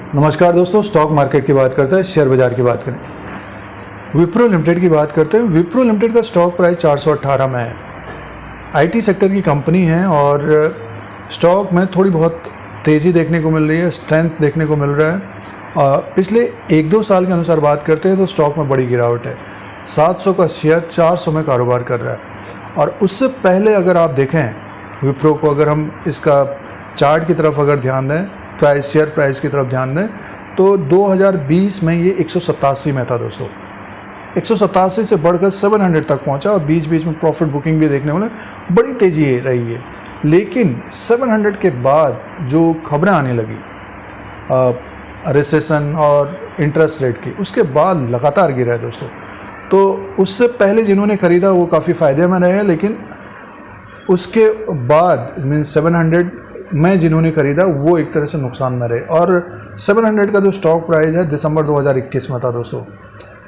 नमस्कार दोस्तों, stock market की बात करते हैं, शेयर बाजार की बात करें। विप्रो लिमिटेड की बात करते हैं। विप्रो लिमिटेड का स्टॉक प्राइस 418 में है। आईटी सेक्टर की कंपनी है और स्टॉक में थोड़ी बहुत तेज़ी देखने को मिल रही है, स्ट्रेंथ देखने को मिल रहा है। पिछले 1-2 साल के अनुसार बात करते हैं तो स्टॉक में बड़ी गिरावट है। 700 का शेयर 400 में कारोबार कर रहा है। और उससे पहले अगर आप देखें विप्रो को, अगर हम इसका चार्ट की तरफ अगर ध्यान दें, शेयर प्राइस की तरफ ध्यान दें, तो 2020 में ये 187 में था दोस्तों। 187 से बढ़कर 700 तक पहुंचा और बीच बीच में प्रॉफिट बुकिंग भी देखने को मिली, बड़ी तेज़ी रही है। लेकिन 700 के बाद जो खबरें आने लगी रिसेशन और इंटरेस्ट रेट की, उसके बाद लगातार गिरा है दोस्तों। तो उससे पहले जिन्होंने ख़रीदा वो काफ़ी फ़ायदे में रहे, लेकिन उसके बाद मीन 700 में जिन्होंने ख़रीदा वो एक तरह से नुकसान में रहे। और 700 का जो स्टॉक प्राइस है दिसंबर 2021 में था दोस्तों,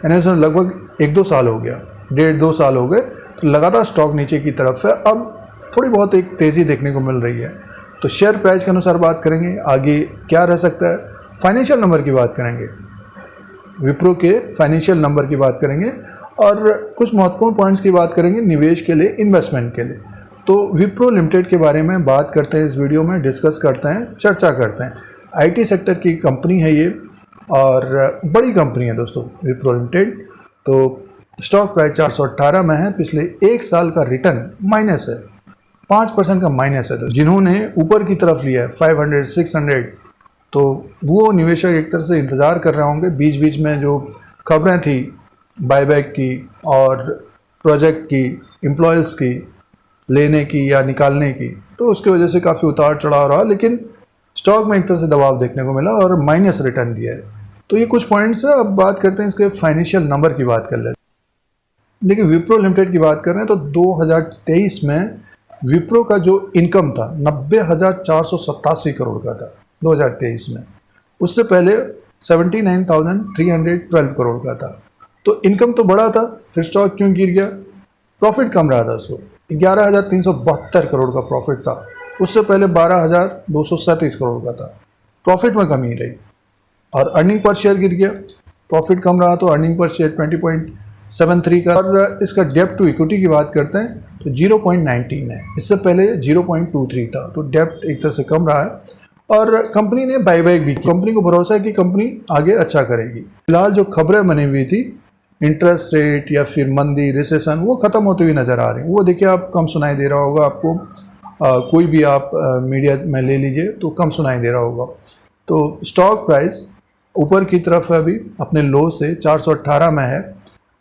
यानी उसमें लगभग 1-2 साल हो गया, 1.5-2 साल हो गए। तो लगातार स्टॉक नीचे की तरफ है। अब थोड़ी बहुत एक तेज़ी देखने को मिल रही है। तो शेयर प्राइस के अनुसार बात करेंगे, आगे क्या रह सकता है, फाइनेंशियल नंबर की बात करेंगे, विप्रो के फाइनेंशियल नंबर की बात करेंगे और कुछ महत्वपूर्ण पॉइंट्स की बात करेंगे निवेश के लिए, इन्वेस्टमेंट के लिए। तो विप्रो लिमिटेड के बारे में बात करते हैं, इस वीडियो में डिस्कस करते हैं, चर्चा करते हैं। आईटी सेक्टर की कंपनी है ये और बड़ी कंपनी है दोस्तों विप्रो लिमिटेड। तो स्टॉक प्राइस 418 में है। पिछले 1 साल का रिटर्न माइनस है, 5% का माइनस है। तो जिन्होंने ऊपर की तरफ लिया है 500, 600, तो वो निवेशक एक तरह से इंतज़ार कर रहे होंगे। बीच बीच में जो खबरें थी बायबैक की और प्रोजेक्ट की, एम्प्लॉयज़ की लेने की या निकालने की, तो उसकी वजह से काफ़ी उतार चढ़ाव रहा, लेकिन स्टॉक में एक तरह से दबाव देखने को मिला और माइनस रिटर्न दिया है। तो ये कुछ पॉइंट्स है। अब बात करते हैं इसके फाइनेंशियल नंबर की बात कर लेते हैं। देखिए विप्रो लिमिटेड की बात कर रहे हैं तो 2023 में विप्रो का जो इनकम था 90,487 करोड़ का था 2023 में। उससे पहले 79,312 करोड़ का था। तो इनकम तो बड़ा था, फिर स्टॉक क्यों गिर गया? प्रॉफिट कम रहा था। 11,372 करोड़ का प्रॉफिट था। उससे पहले 12,237 करोड़ का था। प्रॉफिट में कमी रही और अर्निंग पर शेयर गिर गया। प्रॉफिट कम रहा तो अर्निंग पर शेयर 20.73 का। और इसका डेप्ट टू इक्विटी की बात करते हैं तो 0.19 है। इससे पहले 0.23 था। तो डेप्ट एक तरह से कम रहा है और कंपनी ने बायबैक भी की। कंपनी को भरोसा है कि कंपनी आगे अच्छा करेगी। फिलहाल जो खबरें बनी हुई थी इंटरेस्ट रेट या फिर मंदी, रिसेशन, वो ख़त्म होती हुई नज़र आ रही है। वो देखिए आप कम सुनाई दे रहा होगा आपको। कोई भी आप मीडिया में ले लीजिए तो कम सुनाई दे रहा होगा। तो स्टॉक प्राइस ऊपर की तरफ अभी अपने लो से 418 में है।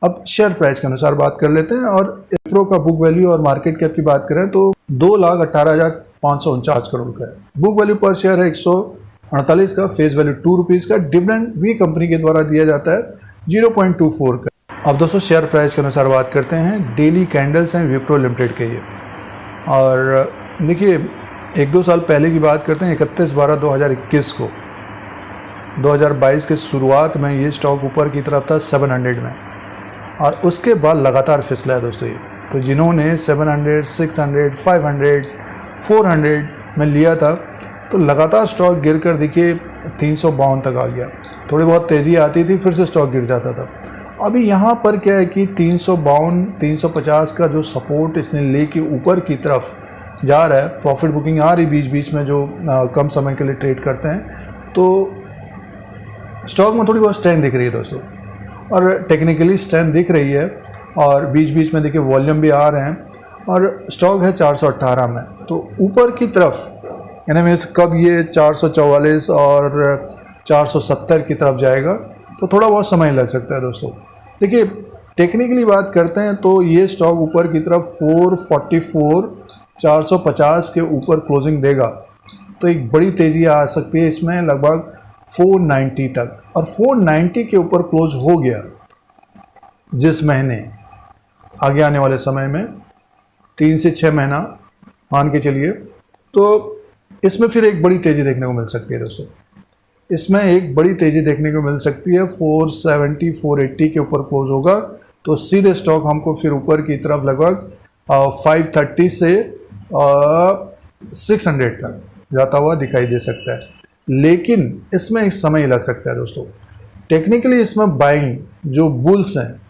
अब शेयर प्राइस के अनुसार बात कर लेते हैं और विप्रो का बुक वैल्यू और मार्केट कैप की बात करें तो 2,18,549 करोड़ का है। बुक वैल्यू पर शेयर है 148 का, फेस वैल्यू 2 रुपीज़ का। डिविडेंड भी कंपनी के द्वारा दिया जाता है 0.24 का। अब दोस्तों शेयर प्राइस के अनुसार बात करते हैं। डेली कैंडल्स हैं विप्रो लिमिटेड के ये। और देखिए 1-2 साल पहले की बात करते हैं, 31/12/2021 को, 2022 के शुरुआत में ये स्टॉक ऊपर की तरफ था 700 में और उसके बाद लगातार फिसला है दोस्तों ये। तो जिन्होंने 700, 600, 500, 400 में लिया था तो लगातार स्टॉक गिर कर देखिए 352 तक आ गया। थोड़ी बहुत तेज़ी आती थी, फिर से स्टॉक गिर जाता था। अभी यहाँ पर क्या है कि 352, 350 का जो सपोर्ट इसने लेके ऊपर की तरफ जा रहा है। प्रॉफिट बुकिंग आ रही बीच बीच में जो कम समय के लिए ट्रेड करते हैं। तो स्टॉक में थोड़ी बहुत स्ट्रेंथ दिख रही है दोस्तों और टेक्निकली स्ट्रेंथ दिख रही है और बीच बीच में देखिए वॉल्यूम भी आ रहे हैं और स्टॉक है 418 में। तो ऊपर की तरफ यानी मैं कब ये 444 और 470 की तरफ जाएगा तो थोड़ा बहुत समय लग सकता है दोस्तों। देखिए टेक्निकली बात करते हैं तो ये स्टॉक ऊपर की तरफ 444, 450 के ऊपर क्लोजिंग देगा तो एक बड़ी तेज़ी आ सकती है इसमें लगभग 490 तक। और 490 के ऊपर क्लोज हो गया जिस महीने आगे आने वाले समय में 3 से 6 महीना मान के चलिए, तो इसमें फिर एक बड़ी तेज़ी देखने को मिल सकती है दोस्तों। इसमें एक बड़ी तेज़ी देखने को मिल सकती है। 470, 480 के ऊपर क्लोज होगा तो सीधे स्टॉक हमको फिर ऊपर की तरफ लगभग 530 से 600 तक जाता हुआ दिखाई दे सकता है। लेकिन इसमें एक समय लग सकता है दोस्तों। टेक्निकली इसमें बाइंग जो बुल्स हैं,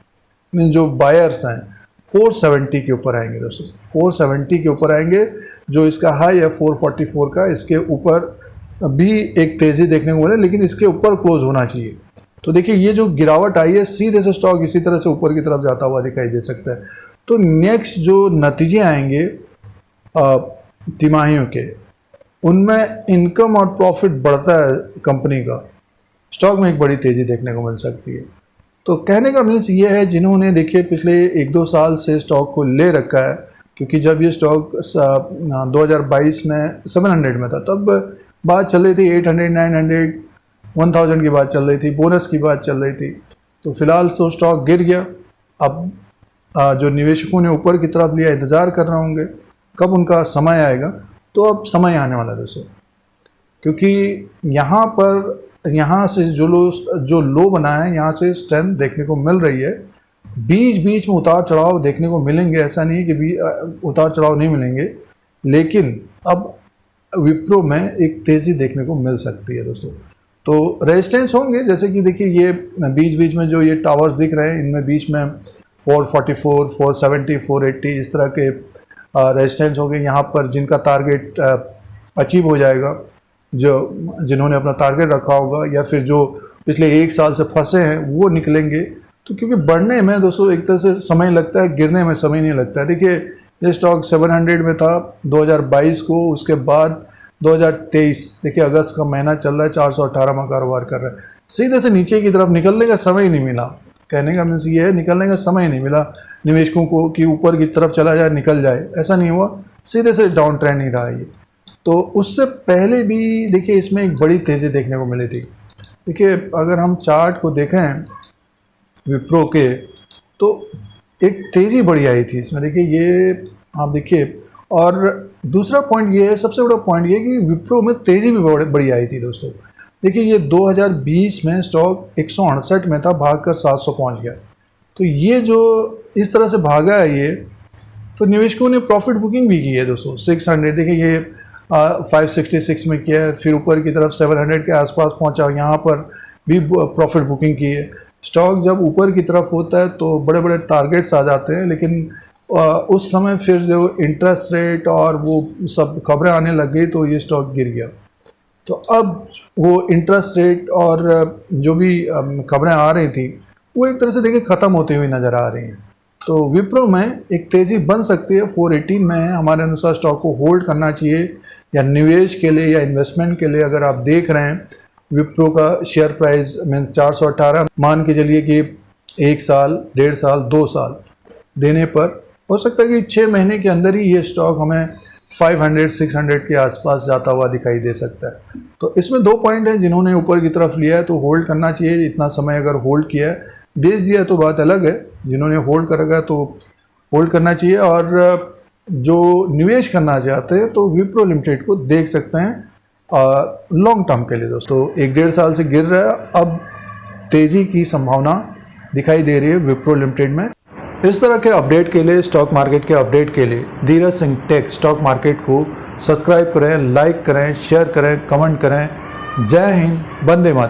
मीन जो बायर्स हैं, 470 के ऊपर आएंगे दोस्तों, 470 के ऊपर आएंगे। जो इसका हाई है 444 का, इसके ऊपर भी एक तेज़ी देखने को मिले, लेकिन इसके ऊपर क्लोज होना चाहिए। तो देखिए ये जो गिरावट आई है, सीधे से स्टॉक इसी तरह से ऊपर की तरफ जाता हुआ दिखाई दे सकता है। तो नेक्स्ट जो नतीजे आएंगे तिमाहियों के, उनमें इनकम और प्रॉफिट बढ़ता है कंपनी का, स्टॉक में एक बड़ी तेज़ी देखने को मिल सकती है। तो कहने का मीन्स ये है, जिन्होंने देखिए पिछले 1-2 साल से स्टॉक को ले रखा है, क्योंकि जब ये स्टॉक 2022 में 700 में था, तब बात चल रही थी 800, 900, 1000 की बात चल रही थी, बोनस की बात चल रही थी। तो फिलहाल तो स्टॉक गिर गया। अब जो निवेशकों ने ऊपर की तरफ लिया, इंतज़ार कर रहे होंगे कब उनका समय आएगा। तो अब समय आने वाला है दोस्तों, क्योंकि यहाँ से जो लो बना है, यहाँ से स्ट्रेंथ देखने को मिल रही है। बीच बीच में उतार चढ़ाव देखने को मिलेंगे, ऐसा नहीं कि उतार चढ़ाव नहीं मिलेंगे, लेकिन अब विप्रो में एक तेज़ी देखने को मिल सकती है दोस्तों। तो रेजिस्टेंस होंगे, जैसे कि देखिए ये बीच बीच में जो ये टावर्स दिख रहे हैं, इनमें बीच में 444, 470, 480 इस तरह के रेजिस्टेंस होंगे। यहाँ पर जिनका टारगेट अचीव हो जाएगा, जिन्होंने अपना टारगेट रखा होगा, या फिर जो पिछले 1 साल से फंसे हैं वो निकलेंगे। तो क्योंकि बढ़ने में दोस्तों एक तरह से समय लगता है, गिरने में समय नहीं लगता है। देखिए ये स्टॉक 700 में था 2022 को, उसके बाद 2023 देखिए अगस्त का महीना चल रहा है, 418 में कारोबार कर रहा है। सीधे से नीचे की तरफ निकलने का समय ही नहीं मिला। कहने का मीन्स ये है, निकलने का समय नहीं मिला निवेशकों को कि ऊपर की तरफ चला जाए, निकल जाए, ऐसा नहीं हुआ। सीधे से डाउन ट्रेंड ही रहा ये। तो उससे पहले भी देखिए इसमें एक बड़ी तेज़ी देखने को मिली थी। देखिए अगर हम चार्ट को देखें विप्रो के, तो एक तेज़ी बड़ी आई थी इसमें। देखिए ये आप देखिए, और दूसरा पॉइंट ये है, सबसे बड़ा पॉइंट ये है कि विप्रो में तेज़ी भी बड़ी आई थी दोस्तों। देखिए ये 2020 में स्टॉक 168 में था, भागकर 700 पहुंच गया। तो ये जो इस तरह से भागा है ये, तो निवेशकों ने प्रॉफिट बुकिंग भी की है दोस्तों। 600 देखिए ये 566 में किया है, फिर ऊपर की तरफ 700 के आसपास पहुंचा, यहाँ पर भी प्रॉफिट बुकिंग की है। स्टॉक जब ऊपर की तरफ होता है तो बड़े बड़े टारगेट्स आ जाते हैं, लेकिन उस समय फिर जो इंटरेस्ट रेट और वो सब खबरें आने लग गई तो ये स्टॉक गिर गया। तो अब वो इंटरेस्ट रेट और जो भी खबरें आ रही थी वो एक तरह से देखिए ख़त्म होती हुई नज़र आ रही हैं। तो विप्रो में एक तेज़ी बन सकती है। 418 में है, हमारे अनुसार स्टॉक को होल्ड करना चाहिए, या निवेश के लिए या इन्वेस्टमेंट के लिए। अगर आप देख रहे हैं विप्रो का शेयर प्राइस में 418, मान के चलिए कि 1 साल, 1.5 साल, 2 साल देने पर हो सकता है कि 6 महीने के अंदर ही ये स्टॉक हमें 500-600 के आसपास जाता हुआ दिखाई दे सकता है। तो इसमें 2 पॉइंट हैं, जिन्होंने ऊपर की तरफ लिया है तो होल्ड करना चाहिए। इतना समय अगर होल्ड किया है, बेच दिया तो बात अलग है। जिन्होंने होल्ड करेगा तो होल्ड करना चाहिए, और जो निवेश करना चाहते हैं तो विप्रो लिमिटेड को देख सकते हैं लॉन्ग टर्म के लिए दोस्तों। 1-1.5 साल से गिर रहा है, अब तेज़ी की संभावना दिखाई दे रही है विप्रो लिमिटेड में। इस तरह के अपडेट के लिए, स्टॉक मार्केट के अपडेट के लिए Dheeraj Singh take stock market को सब्सक्राइब करें, लाइक करें, शेयर करें, कमेंट करें। जय हिंद, वंदे मातरम।